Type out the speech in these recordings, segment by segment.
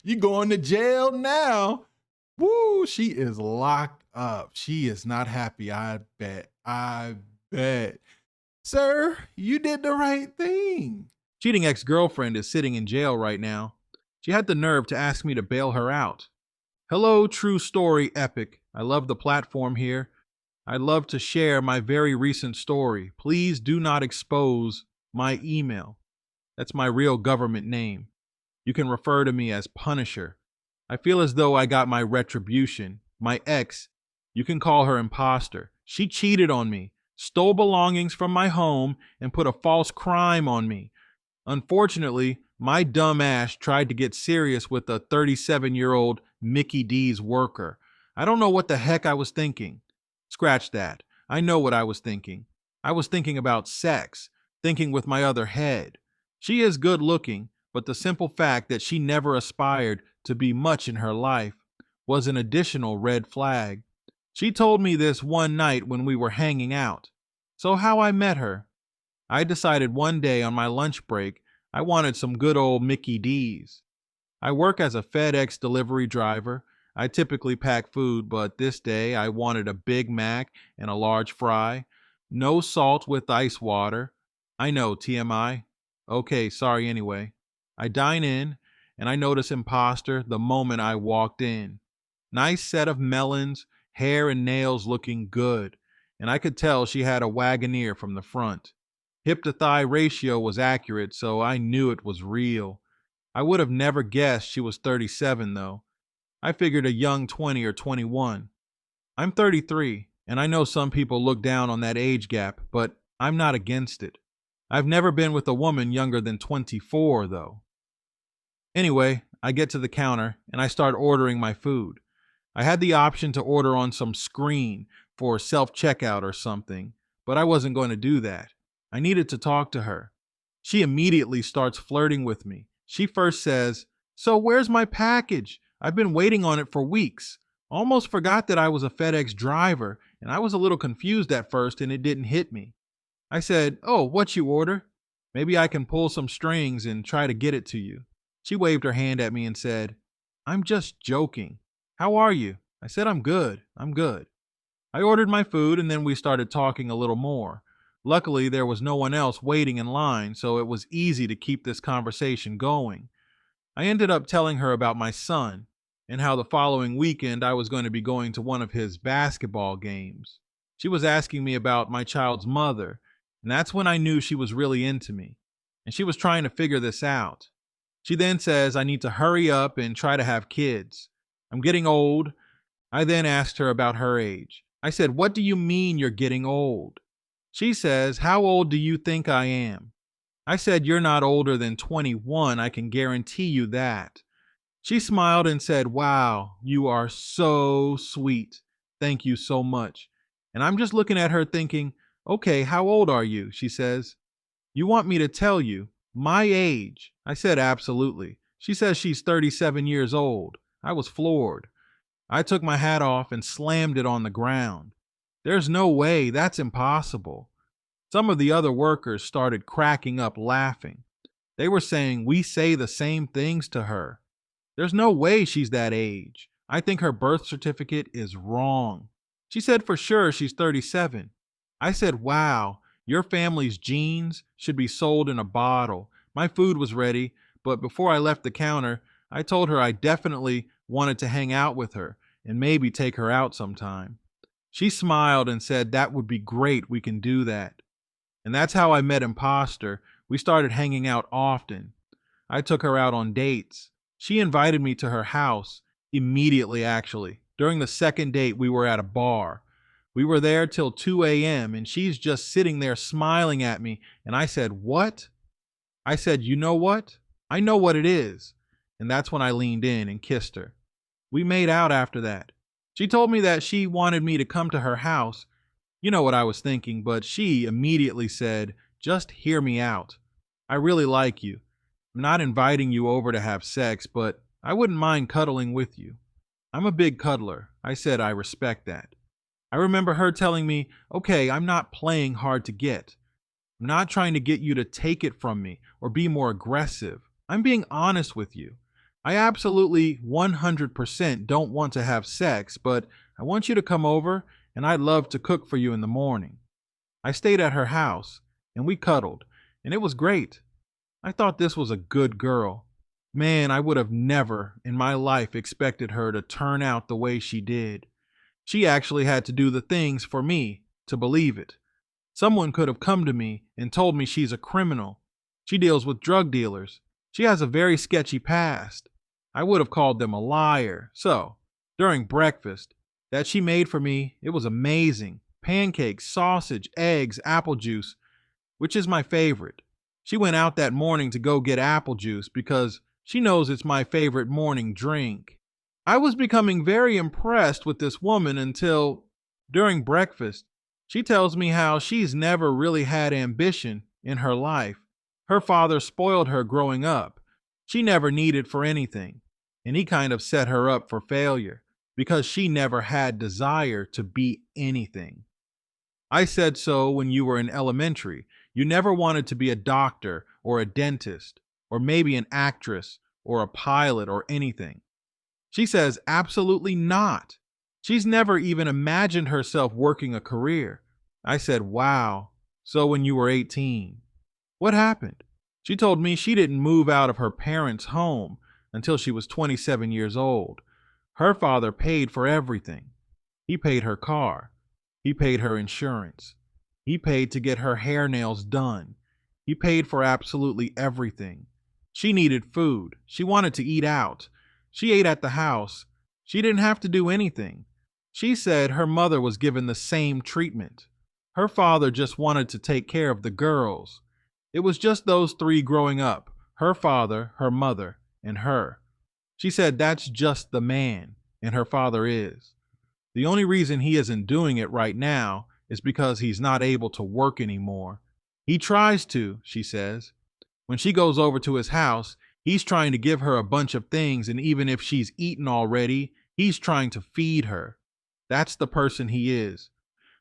You going to jail now. Woo, she is locked up. She is not happy. I bet. I bet. Sir, you did the right thing. Cheating ex-girlfriend is sitting in jail right now. She had the nerve to ask me to bail her out. Hello, True Story Epic. I love the platform here. I'd love to share my very recent story. Please do not expose my email. That's my real government name. You can refer to me as Punisher. I feel as though I got my retribution. My ex, you can call her impostor. She cheated on me, stole belongings from my home, and put a false crime on me. Unfortunately, my dumb ass tried to get serious with a 37-year-old Mickey D's worker. I don't know what the heck I was thinking. Scratch that. I know what I was thinking. I was thinking about sex, thinking with my other head. She is good looking, but the simple fact that she never aspired to be much in her life was an additional red flag. She told me this one night when we were hanging out. So how I met her? I decided one day on my lunch break I wanted some good old Mickey D's. I work as a FedEx delivery driver. I typically pack food, but this day I wanted a Big Mac and a large fry. No salt with ice water. I know, TMI. Okay, sorry anyway. I dine in, and I notice imposter the moment I walked in. Nice set of melons, hair and nails looking good, and I could tell she had a Wagoneer from the front. Hip to thigh ratio was accurate, so I knew it was real. I would have never guessed she was 37, though. I figured a young 20 or 21. I'm 33, and I know some people look down on that age gap, but I'm not against it. I've never been with a woman younger than 24, though. Anyway, I get to the counter, and I start ordering my food. I had the option to order on some screen for self-checkout or something, but I wasn't going to do that. I needed to talk to her. She immediately starts flirting with me. She first says, "So where's my package? I've been waiting on it for weeks. Almost forgot that I was a FedEx driver, and I was a little confused at first and it didn't hit me." I said, "Oh, what you order? Maybe I can pull some strings and try to get it to you." She waved her hand at me and said, "I'm just joking. How are you?" I said, "I'm good. I'm good." I ordered my food and then we started talking a little more. Luckily, there was no one else waiting in line, so it was easy to keep this conversation going. I ended up telling her about my son and how the following weekend I was going to be going to one of his basketball games. She was asking me about my child's mother, and that's when I knew she was really into me, and she was trying to figure this out. She then says I need to hurry up and try to have kids. I'm getting old. I then asked her about her age. I said, "What do you mean you're getting old?" She says, "How old do you think I am?" I said, "You're not older than 21, I can guarantee you that." She smiled and said, "Wow, you are so sweet. Thank you so much." And I'm just looking at her thinking, "Okay, how old are you?" She says, "You want me to tell you my age?" I said, "Absolutely." She says she's 37 years old. I was floored. I took my hat off and slammed it on the ground. There's no way, that's impossible. Some of the other workers started cracking up laughing. They were saying we say the same things to her. There's no way she's that age. I think her birth certificate is wrong. She said for sure she's 37. I said, "Wow, your family's genes should be sold in a bottle." My food was ready, but before I left the counter, I told her I definitely wanted to hang out with her and maybe take her out sometime. She smiled and said that would be great, we can do that. And that's how I met Imposter. We started hanging out often. I took her out on dates. She invited me to her house immediately, actually. During the second date, we were at a bar. We were there till 2 a.m. and she's just sitting there smiling at me. And I said, "What?" I said, "You know what? I know what it is." And that's when I leaned in and kissed her. We made out after that. She told me that she wanted me to come to her house. You know what I was thinking, but she immediately said, "Just hear me out. I really like you. I'm not inviting you over to have sex, but I wouldn't mind cuddling with you." I'm a big cuddler. I said I respect that. I remember her telling me, "Okay, I'm not playing hard to get. I'm not trying to get you to take it from me or be more aggressive. I'm being honest with you. I absolutely 100% don't want to have sex, but I want you to come over and I'd love to cook for you in the morning. I stayed at her house and we cuddled, and it was great. I thought this was a good girl. Man, I would have never in my life expected her to turn out the way she did. She actually had to do the things for me to believe it. Someone could have come to me and told me she's a criminal. She deals with drug dealers. She has a very sketchy past. I would have called them a liar. So, during breakfast that she made for me, it was amazing. Pancakes, sausage, eggs, apple juice, which is my favorite. She went out that morning to go get apple juice because she knows it's my favorite morning drink. I was becoming very impressed with this woman until, during breakfast, she tells me how she's never really had ambition in her life. Her father spoiled her growing up. She never needed for anything, and he kind of set her up for failure because she never had desire to be anything. I said so when you were in elementary. You never wanted to be a doctor or a dentist or maybe an actress or a pilot or anything. She says absolutely not. She's never even imagined herself working a career. I said, wow. So when you were 18, what happened? She told me she didn't move out of her parents' home until she was 27 years old. Her father paid for everything. He paid her car. He paid her insurance. He paid to get her hair nails done. He paid for absolutely everything. She needed food. She wanted to eat out. She ate at the house. She didn't have to do anything. She said her mother was given the same treatment. Her father just wanted to take care of the girls. It was just those three growing up, her father, her mother, and her. She said that's just the man, and her father is. The only reason he isn't doing it right now is because he's not able to work anymore. He tries to, she says. When she goes over to his house, he's trying to give her a bunch of things, and even if she's eaten already, he's trying to feed her. That's the person he is.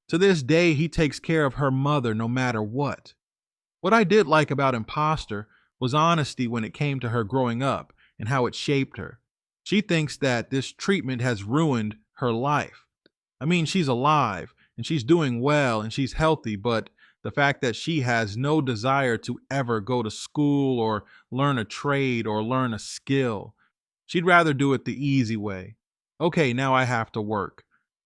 To this day, he takes care of her mother no matter what. What I did like about Imposter was honesty when it came to her growing up and how it shaped her. She thinks that this treatment has ruined her life. I mean, she's alive and she's doing well and she's healthy, but the fact that she has no desire to ever go to school or learn a trade or learn a skill. She'd rather do it the easy way. Okay, now I have to work.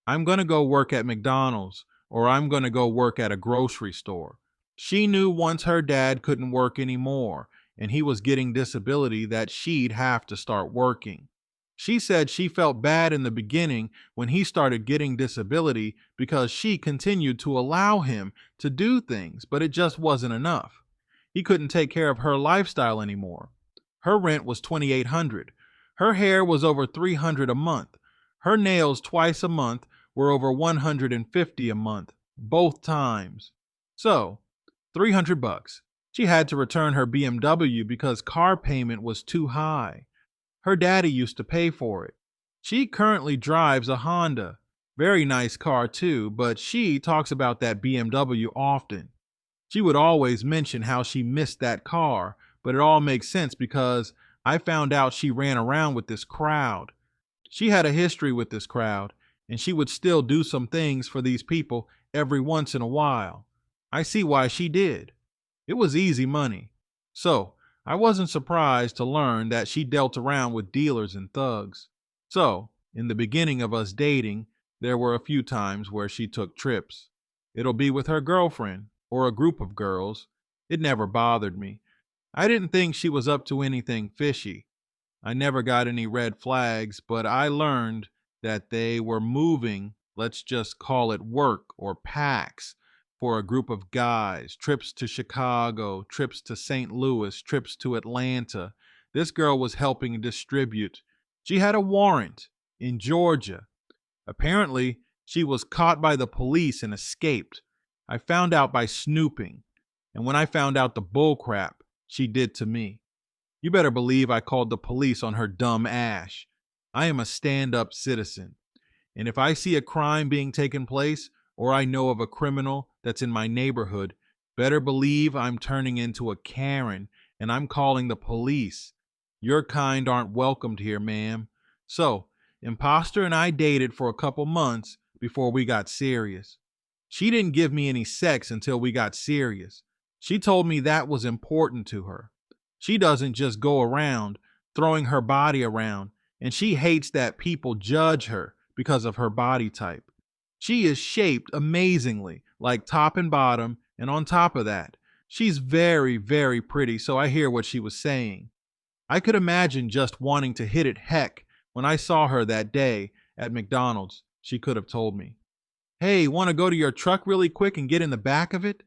I'm going to go work at McDonald's or I'm going to go work at a grocery store. She knew once her dad couldn't work anymore and he was getting disability that she'd have to start working. She said she felt bad in the beginning when he started getting disability because she continued to allow him to do things, but it just wasn't enough. He couldn't take care of her lifestyle anymore. Her rent was $2,800. Her hair was over $300 a month. Her nails twice a month were over $150 a month, both times. So, $300. She had to return her BMW because car payment was too high. Her daddy used to pay for it. She currently drives a Honda. Very nice car too, but she talks about that BMW often. She would always mention how she missed that car, but it all makes sense because I found out she ran around with this crowd. She had a history with this crowd, and she would still do some things for these people every once in a while. I see why she did. It was easy money. So, I wasn't surprised to learn that she dealt around with dealers and thugs. So, in the beginning of us dating, there were a few times where she took trips. It'll be with her girlfriend or a group of girls. It never bothered me. I didn't think she was up to anything fishy. I never got any red flags, but I learned that they were moving, let's just call it work or packs, for a group of guys, trips to Chicago, trips to St. Louis, trips to Atlanta. This girl was helping distribute. She had a warrant in Georgia. Apparently, she was caught by the police and escaped. I found out by snooping. And when I found out the bullcrap she did to me, you better believe I called the police on her dumb ass. I am a stand-up citizen. And if I see a crime being taken place, or I know of a criminal that's in my neighborhood, better believe I'm turning into a Karen and I'm calling the police. Your kind aren't welcomed here, ma'am. So, Imposter and I dated for a couple months before we got serious. She didn't give me any sex until we got serious. She told me that was important to her. She doesn't just go around throwing her body around, and she hates that people judge her because of her body type. She is shaped amazingly, like top and bottom, and on top of that, she's very, very pretty, so I hear what she was saying. I could imagine just wanting to hit it heck when I saw her that day at McDonald's, she could have told me. Hey, want to go to your truck really quick and get in the back of it?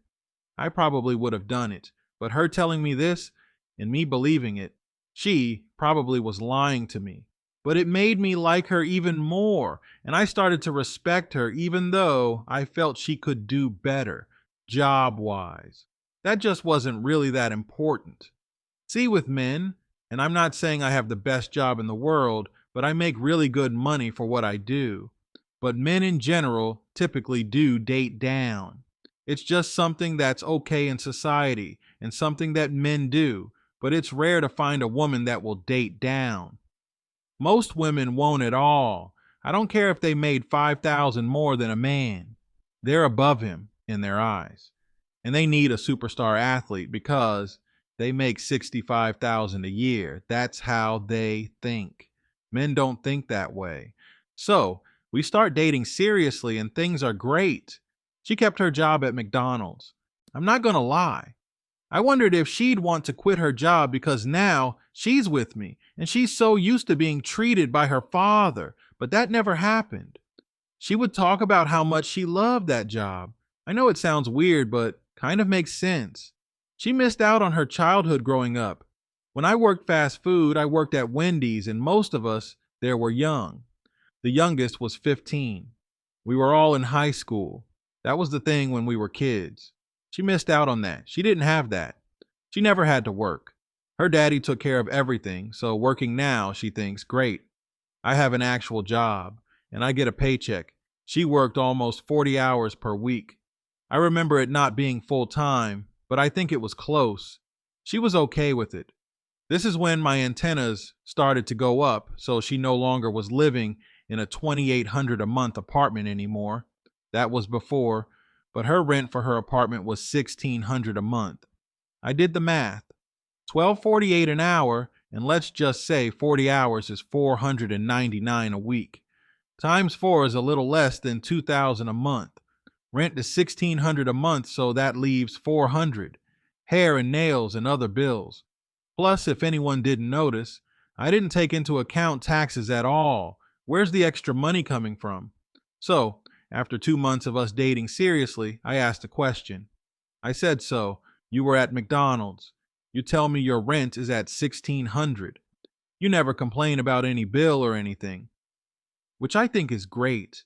I probably would have done it, but her telling me this and me believing it, she probably was lying to me. But it made me like her even more, and I started to respect her even though I felt she could do better, job-wise. That just wasn't really that important. See, with men, and I'm not saying I have the best job in the world, but I make really good money for what I do. But men in general typically do date down. It's just something that's okay in society and something that men do, but it's rare to find a woman that will date down. Most women won't at all. I don't care if they made 5,000 more than a man. They're above him in their eyes. And they need a superstar athlete because they make 65,000 a year. That's how they think. Men don't think that way. So, we start dating seriously and things are great. She kept her job at McDonald's. I'm not going to lie. I wondered if she'd want to quit her job because now she's with me and she's so used to being treated by her father, but that never happened. She would talk about how much she loved that job. I know it sounds weird, but kind of makes sense. She missed out on her childhood growing up. When I worked fast food, I worked at Wendy's, and most of us there were young. The youngest was 15. We were all in high school. That was the thing when we were kids. She missed out on that. She didn't have that. She never had to work. Her daddy took care of everything, so working now, she thinks, great. I have an actual job, and I get a paycheck. She worked almost 40 hours per week. I remember it not being full time, but I think it was close. She was okay with it. This is when my antennas started to go up, so she no longer was living in a $2,800 a month apartment anymore. That was before, but her rent for her apartment was $1,600 a month. I did the math. $12.48 an hour, and let's just say 40 hours is $499 a week. Times 4 is a little less than $2,000 a month. Rent is $1,600 a month, so that leaves $400. Hair and nails and other bills. Plus, if anyone didn't notice, I didn't take into account taxes at all. Where's the extra money coming from? So, after 2 months of us dating seriously, I asked a question. I said, so, you were at McDonald's. You tell me your rent is at $1,600. You never complain about any bill or anything, which I think is great.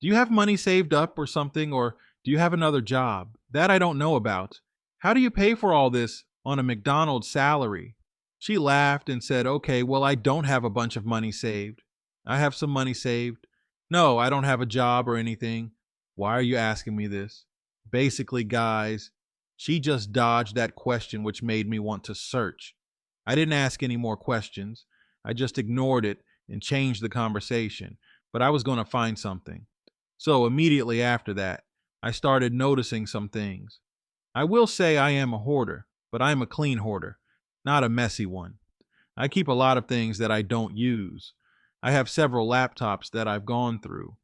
Do you have money saved up or something, or do you have another job? That I don't know about. How do you pay for all this on a McDonald's salary? She laughed and said, okay, well, I don't have a bunch of money saved. I have some money saved. No, I don't have a job or anything. Why are you asking me this? Basically, guys, she just dodged that question, which made me want to search. I didn't ask any more questions. I just ignored it and changed the conversation, but I was going to find something. So immediately after that, I started noticing some things. I will say I am a hoarder, but I'm a clean hoarder, not a messy one. I keep a lot of things that I don't use. I have several laptops that I've gone through.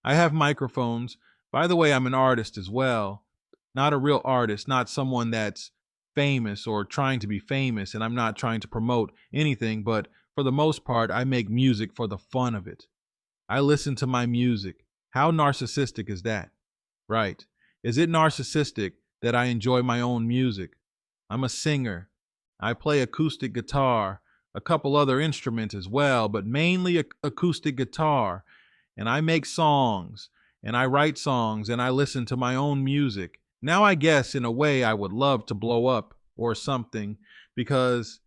I have microphones. By the way, I'm an artist as well. Not a real artist, not someone that's famous or trying to be famous, and I'm not trying to promote anything, but for the most part, I make music for the fun of it. I listen to my music. How narcissistic is that? Right. Is it narcissistic that I enjoy my own music? I'm a singer. I play acoustic guitar, a couple other instruments as well, but mainly acoustic guitar. And I make songs, and I write songs, and I listen to my own music. Now I guess in a way I would love to blow up or something, because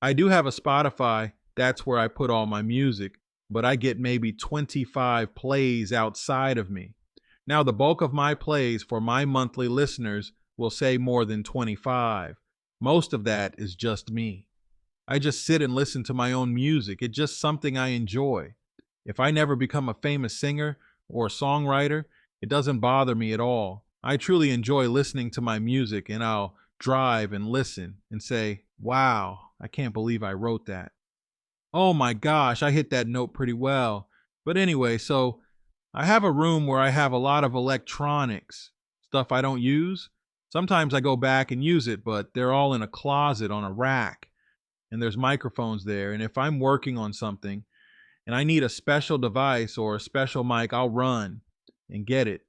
I do have a Spotify. That's where I put all my music, but I get maybe 25 plays outside of me. Now the bulk of my plays for my monthly listeners will say more than 25. Most of that is just me. I just sit and listen to my own music. It's just something I enjoy. If I never become a famous singer or a songwriter, it doesn't bother me at all. I truly enjoy listening to my music, and I'll drive and listen and say, wow, I can't believe I wrote that. Oh my gosh, I hit that note pretty well. But anyway, so I have a room where I have a lot of electronics, stuff I don't use. Sometimes I go back and use it, but they're all in a closet on a rack, and there's microphones there. And if I'm working on something and I need a special device or a special mic, I'll run and get it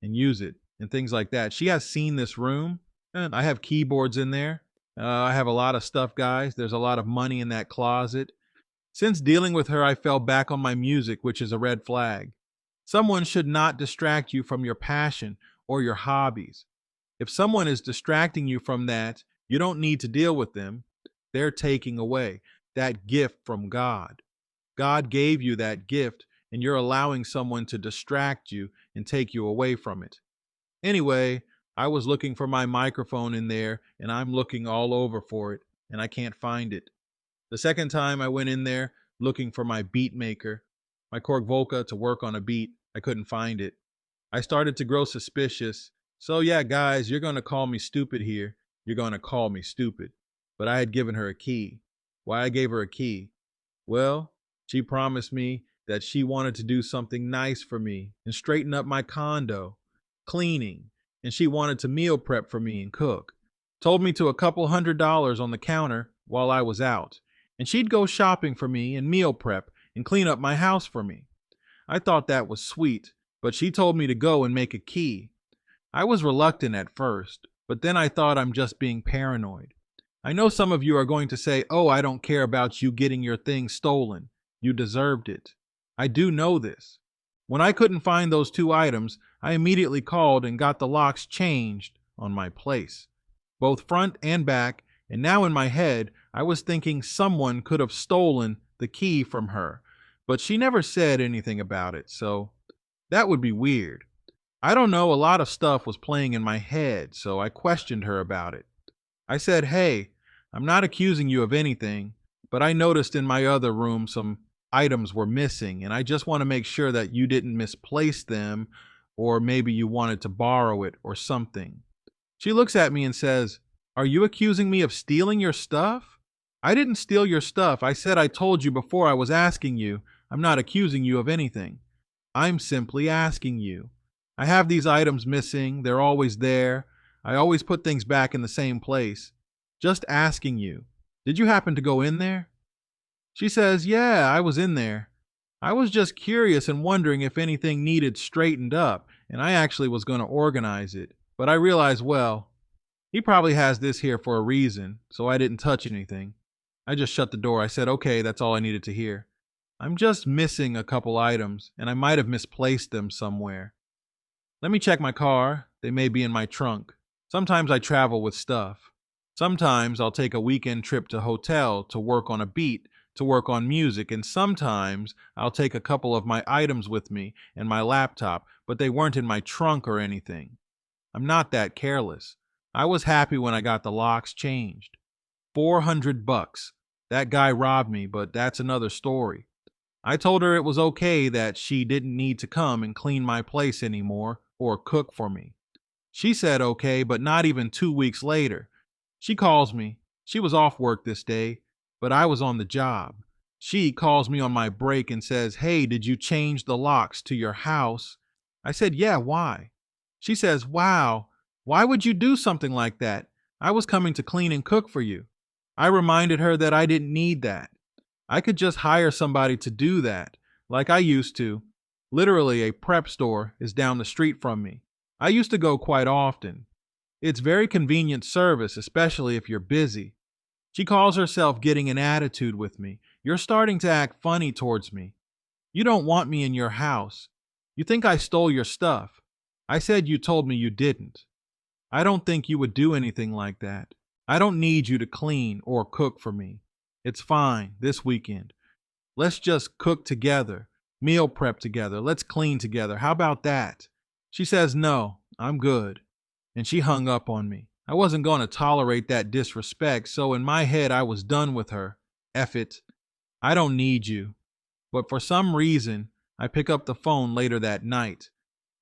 and use it and things like that. She has seen this room, and I have keyboards in there. I have a lot of stuff, guys. There's a lot of money in that closet. Since dealing with her, I fell back on my music, which is a red flag. Someone should not distract you from your passion or your hobbies. If someone is distracting you from that, you don't need to deal with them. They're taking away that gift from God. God gave you that gift, and you're allowing someone to distract you and take you away from it. Anyway, I was looking for my microphone in there, and I'm looking all over for it, and I can't find it. The second time I went in there looking for my beat maker, my Korg Volca to work on a beat, I couldn't find it. I started to grow suspicious. So yeah, guys, you're going to call me stupid here. You're going to call me stupid. But I had given her a key. Why I gave her a key? Well, she promised me that she wanted to do something nice for me and straighten up my condo, cleaning, and she wanted to meal prep for me and cook. Told me to a couple $100 on the counter while I was out, and she'd go shopping for me and meal prep and clean up my house for me. I thought that was sweet, but she told me to go and make a key. I was reluctant at first, but then I thought I'm just being paranoid. I know some of you are going to say, oh, I don't care about you getting your things stolen. You deserved it. I do know this. When I couldn't find those 2 items, I immediately called and got the locks changed on my place, both front and back, and now in my head, I was thinking someone could have stolen the key from her, but she never said anything about it, so that would be weird. I don't know, a lot of stuff was playing in my head, so I questioned her about it. I said, hey, I'm not accusing you of anything, but I noticed in my other room some items were missing, and I just want to make sure that you didn't misplace them, or maybe you wanted to borrow it or something. She looks at me and says, are you accusing me of stealing your stuff? I didn't steal your stuff. I said I told you before I was asking you. I'm not accusing you of anything. I'm simply asking you. I have these items missing. They're always there. I always put things back in the same place. Just asking you. Did you happen to go in there? She says, yeah, I was in there. I was just curious and wondering if anything needed straightened up, and I actually was going to organize it. But I realized, well, he probably has this here for a reason, so I didn't touch anything. I just shut the door. I said, okay, that's all I needed to hear. I'm just missing a couple items, and I might have misplaced them somewhere. Let me check my car. They may be in my trunk. Sometimes I travel with stuff. Sometimes I'll take a weekend trip to a hotel to work on a beat, to work on music, and sometimes I'll take a couple of my items with me and my laptop, but they weren't in my trunk or anything. I'm not that careless. I was happy when I got the locks changed. $400. That guy robbed me, but that's another story. I told her it was okay that she didn't need to come and clean my place anymore or cook for me. She said okay, but not even 2 weeks later. She calls me. She was off work this day, but I was on the job. She calls me on my break and says, hey, did you change the locks to your house? I said, yeah, why? She says, wow, why would you do something like that? I was coming to clean and cook for you. I reminded her that I didn't need that. I could just hire somebody to do that, like I used to. Literally, a prep store is down the street from me. I used to go quite often. It's very convenient service, especially if you're busy. She calls herself getting an attitude with me. You're starting to act funny towards me. You don't want me in your house. You think I stole your stuff. I said you told me you didn't. I don't think you would do anything like that. I don't need you to clean or cook for me. It's fine this weekend. Let's just cook together, meal prep together. Let's clean together. How about that? She says, no, I'm good. And she hung up on me. I wasn't going to tolerate that disrespect, so in my head, I was done with her. F it. I don't need you. But for some reason, I pick up the phone later that night.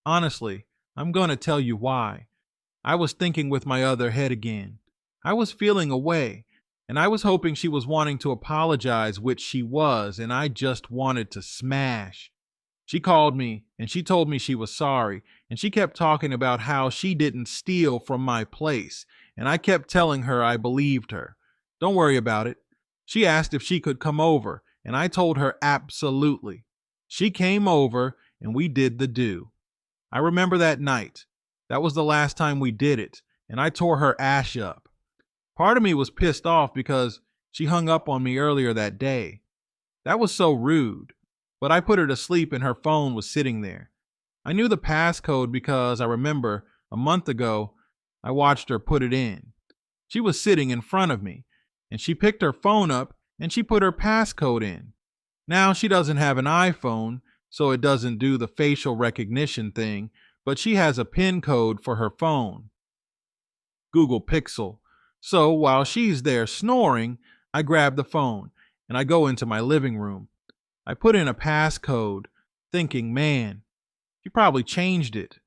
Honestly, I'm going to tell you why. I was thinking with my other head again. I was feeling away, and I was hoping she was wanting to apologize, which she was, and I just wanted to smash. She called me and she told me she was sorry, and she kept talking about how she didn't steal from my place, and I kept telling her I believed her. Don't worry about it. She asked if she could come over, and I told her absolutely. She came over and we did the do. I remember that night. That was the last time we did it, and I tore her ash up. Part of me was pissed off because she hung up on me earlier that day. That was so rude, but I put her to sleep and her phone was sitting there. I knew the passcode because I remember a month ago I watched her put it in. She was sitting in front of me, and she picked her phone up and she put her passcode in. Now she doesn't have an iPhone, so it doesn't do the facial recognition thing, but she has a PIN code for her phone, Google Pixel. So while she's there snoring, I grab the phone and I go into my living room. I put in a passcode, thinking, man, she probably changed it.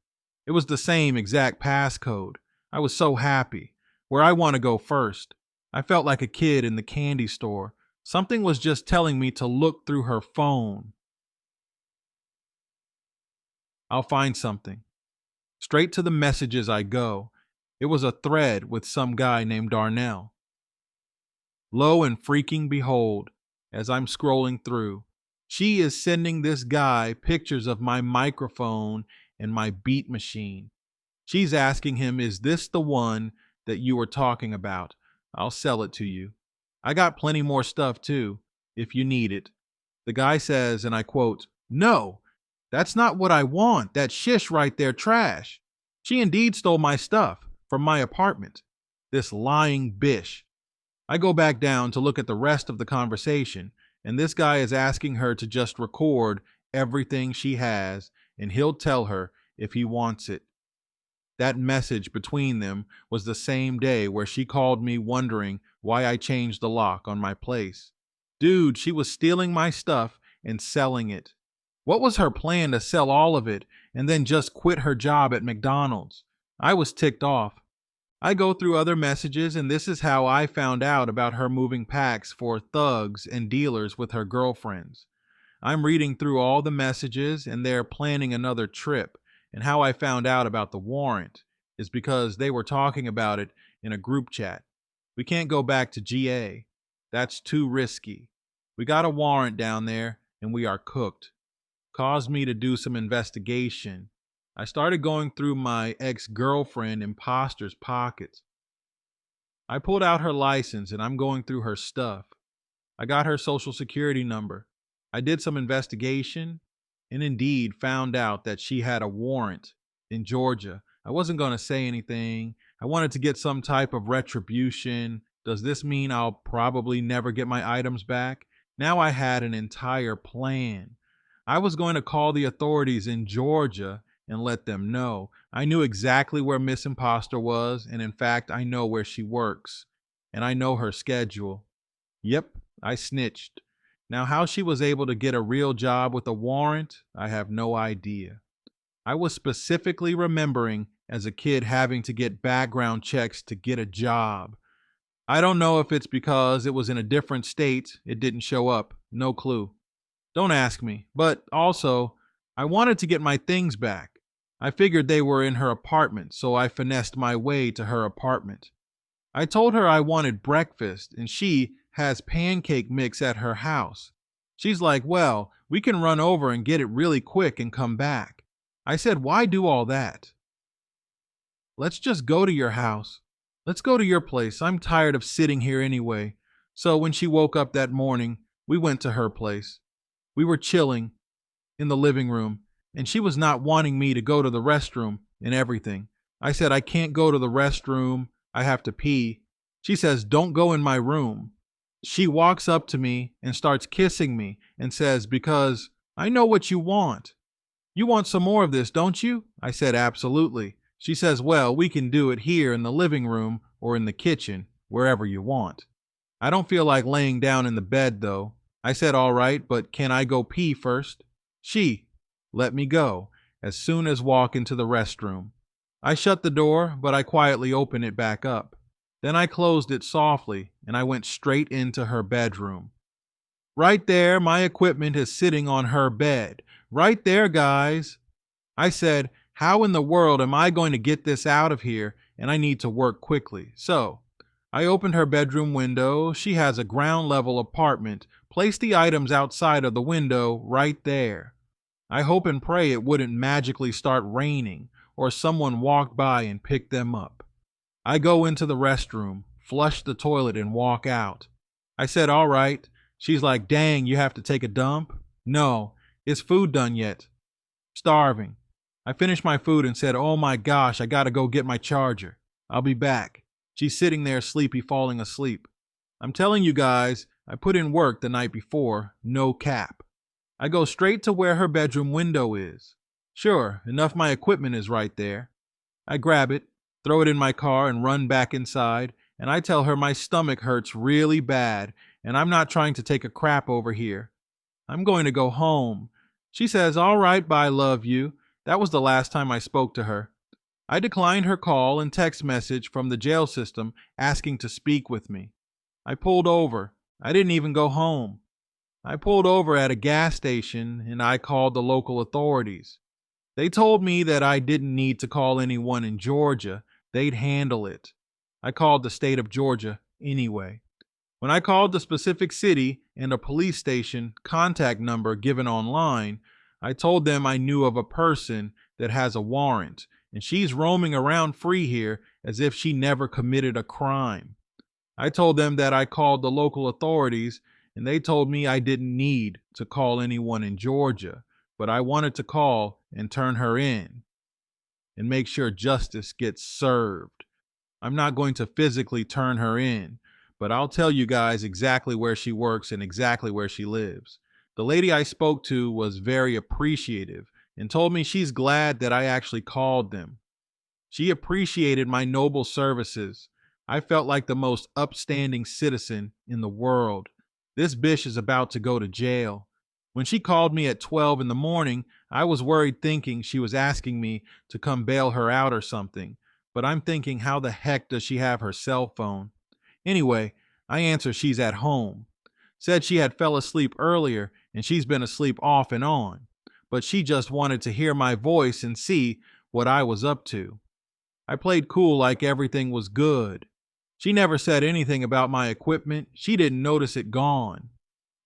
It was the same exact passcode. I was so happy. Where I want to go first. I felt like a kid in the candy store. Something was just telling me to look through her phone. I'll find something. Straight to the messages I go. It was a thread with some guy named Darnell. Lo and freaking behold, as I'm scrolling through, she is sending this guy pictures of my microphone and my beat machine. She's asking him, is this the one that you were talking about? I'll sell it to you. I got plenty more stuff too, if you need it. The guy says, and I quote, no, that's not what I want. That shish right there, trash. She indeed stole my stuff from my apartment. This lying bish. I go back down to look at the rest of the conversation, and this guy is asking her to just record everything she has, and he'll tell her if he wants it. That message between them was the same day where she called me wondering why I changed the lock on my place. Dude, she was stealing my stuff and selling it. What was her plan to sell all of it and then just quit her job at McDonald's? I was ticked off. I go through other messages, and this is how I found out about her moving packs for thugs and dealers with her girlfriends. I'm reading through all the messages, and they're planning another trip. And how I found out about the warrant is because they were talking about it in a group chat. We can't go back to GA. That's too risky. We got a warrant down there, and we are cooked. Caused me to do some investigation. I started going through my ex-girlfriend impostor's pockets. I pulled out her license and I'm going through her stuff. I got her social security number. I did some investigation and indeed found out that she had a warrant in Georgia. I wasn't going to say anything. I wanted to get some type of retribution. Does this mean I'll probably never get my items back? Now I had an entire plan. I was going to call the authorities in Georgia and let them know. I knew exactly where Miss Imposter was, and in fact, I know where she works, and I know her schedule. Yep, I snitched. Now, how she was able to get a real job with a warrant, I have no idea. I was specifically remembering as a kid having to get background checks to get a job. I don't know if it's because it was in a different state, it didn't show up, no clue. Don't ask me, but also, I wanted to get my things back. I figured they were in her apartment, so I finessed my way to her apartment. I told her I wanted breakfast, and she has pancake mix at her house. She's like, well, we can run over and get it really quick and come back. I said, why do all that? Let's just go to your house. Let's go to your place. I'm tired of sitting here anyway. So when she woke up that morning, we went to her place. We were chilling in the living room, and she was not wanting me to go to the restroom and everything. I said, I can't go to the restroom. I have to pee. She says, don't go in my room. She walks up to me and starts kissing me and says, because I know what you want. You want some more of this, don't you? I said, absolutely. She says, well, we can do it here in the living room or in the kitchen, wherever you want. I don't feel like laying down in the bed, though. I said, all right, but can I go pee first? She let me go as soon as walk into the restroom. I shut the door, but I quietly opened it back up. Then I closed it softly, and I went straight into her bedroom. Right there, my equipment is sitting on her bed. Right there, guys. I said, how in the world am I going to get this out of here? And I need to work quickly. So I opened her bedroom window. She has a ground level apartment. Placed the items outside of the window right there. I hope and pray it wouldn't magically start raining or someone walked by and picked them up. I go into the restroom, flush the toilet, and walk out. I said, all right. She's like, dang, you have to take a dump? No, is food done yet? Starving. I finished my food and said, oh my gosh, I gotta go get my charger. I'll be back. She's sitting there sleepy, falling asleep. I'm telling you guys, I put in work the night before, no cap. I go straight to where her bedroom window is. Sure, enough my equipment is right there. I grab it, throw it in my car, and run back inside, and I tell her my stomach hurts really bad, and I'm not trying to take a crap over here. I'm going to go home. She says, all right, bye, love you. That was the last time I spoke to her. I declined her call and text message from the jail system asking to speak with me. I pulled over. I didn't even go home. I pulled over at a gas station and I called the local authorities. They told me that I didn't need to call anyone in Georgia. They'd handle it. I called the state of Georgia anyway. When I called the specific city and a police station contact number given online, I told them I knew of a person that has a warrant, and she's roaming around free here as if she never committed a crime. I told them that I called the local authorities, and they told me I didn't need to call anyone in Georgia, but I wanted to call and turn her in and make sure justice gets served. I'm not going to physically turn her in, but I'll tell you guys exactly where she works and exactly where she lives. The lady I spoke to was very appreciative and told me she's glad that I actually called them. She appreciated my noble services. I felt like the most upstanding citizen in the world. This bitch is about to go to jail. When she called me at 12 in the morning, I was worried thinking she was asking me to come bail her out or something. But I'm thinking, how the heck does she have her cell phone? Anyway, I answer she's at home. Said she had fell asleep earlier and she's been asleep off and on. But she just wanted to hear my voice and see what I was up to. I played cool like everything was good. She never said anything about my equipment. She didn't notice it gone.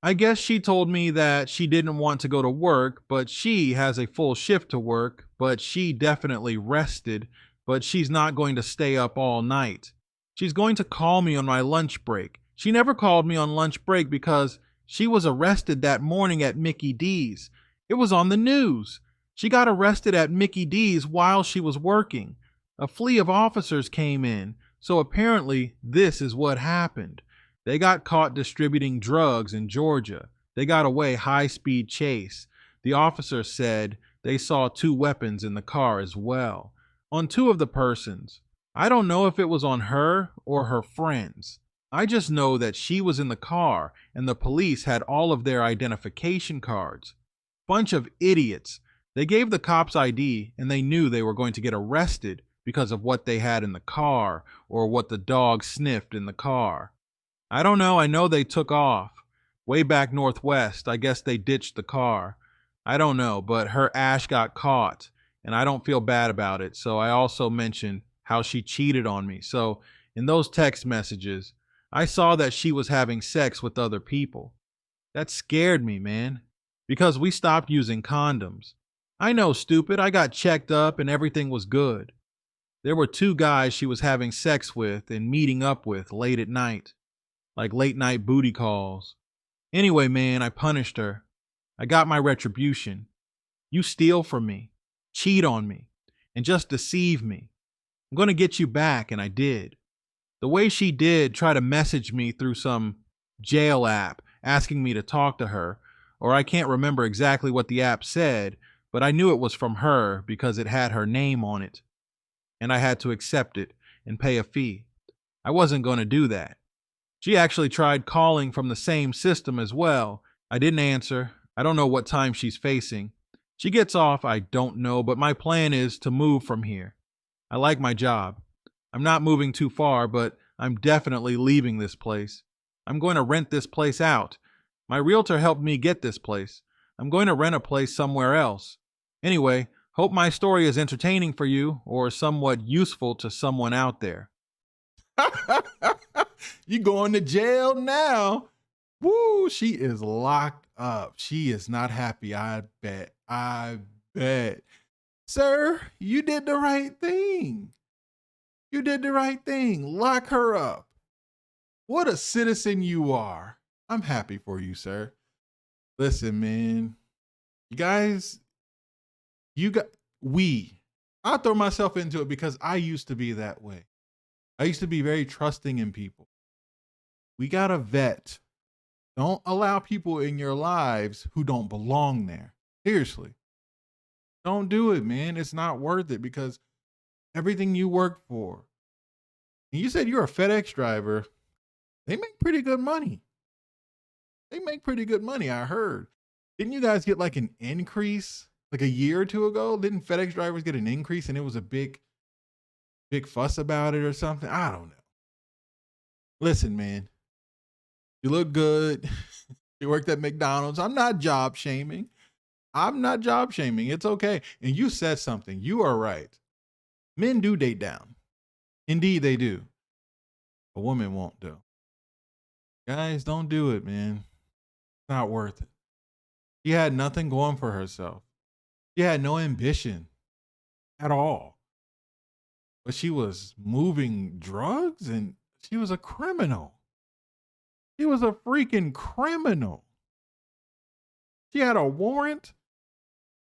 I guess she told me that she didn't want to go to work, but she has a full shift to work, but she definitely rested, but she's not going to stay up all night. She's going to call me on my lunch break. She never called me on lunch break because she was arrested that morning at Mickey D's. It was on the news. She got arrested at Mickey D's while she was working. A fleet of officers came in, so apparently this is what happened. They got caught distributing drugs in Georgia. They got away high-speed chase. The officer said they saw 2 weapons in the car as well. On 2 of the persons. I don't know if it was on her or her friends. I just know that she was in the car and the police had all of their identification cards. Bunch of idiots. They gave the cops ID and they knew they were going to get arrested because of what they had in the car or what the dog sniffed in the car. I don't know. I know they took off. Way back northwest, I guess they ditched the car. I don't know, but her ash got caught, and I don't feel bad about it. So I also mentioned how she cheated on me. So in those text messages, I saw that she was having sex with other people. That scared me, man, because we stopped using condoms. I know, stupid. I got checked up and everything was good. There were 2 guys she was having sex with and meeting up with late at night. Like late night booty calls. Anyway, man, I punished her. I got my retribution. You steal from me, cheat on me, and just deceive me. I'm going to get you back, and I did. The way she did try to message me through some jail app asking me to talk to her, or I can't remember exactly what the app said, but I knew it was from her because it had her name on it. and I had to accept it and pay a fee. I wasn't going to do that. She actually tried calling from the same system as well. I didn't answer. I don't know what time she's facing. She gets off, I don't know, but my plan is to move from here. I like my job. I'm not moving too far, but I'm definitely leaving this place. I'm going to rent this place out. My realtor helped me get this place. I'm going to rent a place somewhere else. Anyway, hope my story is entertaining for you or somewhat useful to someone out there. You going to jail now. Woo, she is locked up. She is not happy. I bet. I bet. Sir, you did the right thing. You did the right thing. Lock her up. What a citizen you are. I'm happy for you, sir. Listen, man. You guys, you got, I'll throw myself into it because I used to be that way. I used to be very trusting in people. We got to vet. Don't allow people in your lives who don't belong there. Seriously. Don't do it, man. It's not worth it because everything you work for. And you said you're a FedEx driver. They make pretty good money. They make pretty good money, I heard. Didn't you guys get like an increase like a year or two ago? Didn't FedEx drivers get an increase and it was a big fuss about it or something? I don't know. Listen, man. You look good. You worked at McDonald's. I'm not job shaming. It's okay. And you said something. You are right. Men do date down. Indeed, they do. A woman won't, though. Guys, don't do it, man. It's not worth it. She had nothing going for herself. She had no ambition at all. But she was moving drugs and she was a criminal. She was a freaking criminal. She had a warrant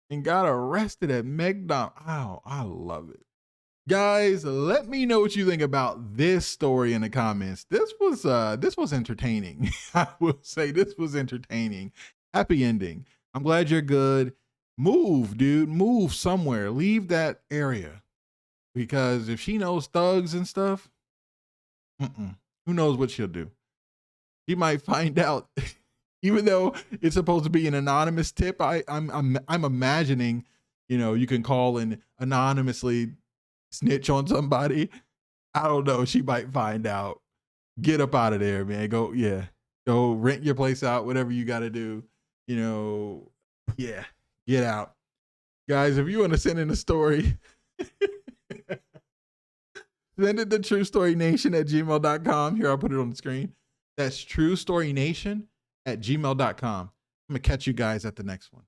and got arrested at McDonald's. Oh, I love it. Guys, let me know what you think about this story in the comments. This was entertaining. I will say this was entertaining. Happy ending. I'm glad you're good. Move, dude. Move somewhere. Leave that area. Because if she knows thugs and stuff, who knows what she'll do. She might find out, even though it's supposed to be an anonymous tip. I'm imagining, you can call and anonymously snitch on somebody. I don't know. She might find out. Get up out of there, man. Go rent your place out. Whatever you got to do. Get out, guys. If you want to send in a story, send it to truestorynation@gmail.com. Here, I'll put it on the screen. That's truestorynation@gmail.com. I'm going to catch you guys at the next one.